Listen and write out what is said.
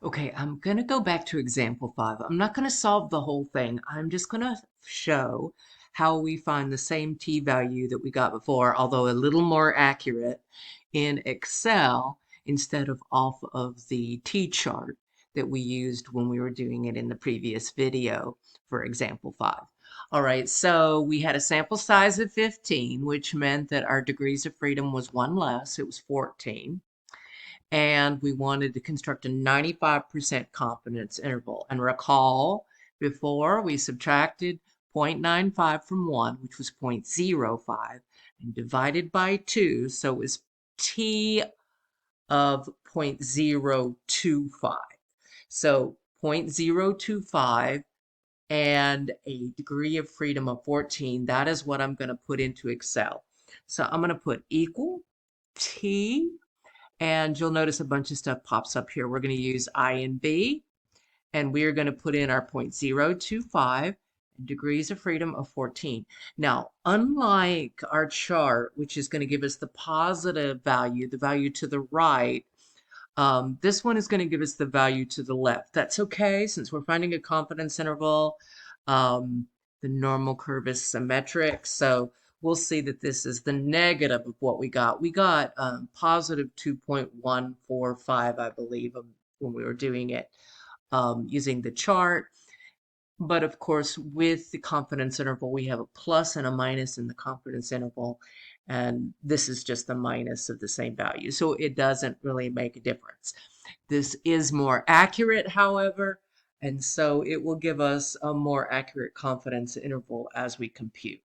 Okay, I'm going to go back to example 5. I'm not going to solve the whole thing. I'm just going to show how we find the same t-value that we got before, although a little more accurate in Excel instead of off of the t-chart that we used when we were doing it in the previous video for example 5. All right, so we had a sample size of 15, which meant that our degrees of freedom was one less. It was 14, and we wanted to construct a 95% confidence interval. And recall, before we subtracted 0.95 from 1, which was 0.05, and divided by 2, so it was t of 0.025. So 0.025 and a degree of freedom of 14, that is what I'm going to put into Excel. So I'm going to put equal t, and you'll notice a bunch of stuff pops up here. We're going to use I and B, and we're going to put in our 0.025 and degrees of freedom of 14. Now, unlike our chart, which is going to give us the positive value, the value to the right, this one is going to give us the value to the left. That's okay, since we're finding a confidence interval. The normal curve is symmetric, so we'll see that this is the negative of what we got. We got positive 2.145, I believe, when we were doing it using the chart. But of course, with the confidence interval, we have a plus and a minus in the confidence interval. And this is just the minus of the same value. So it doesn't really make a difference. This is more accurate, however, and so it will give us a more accurate confidence interval as we compute.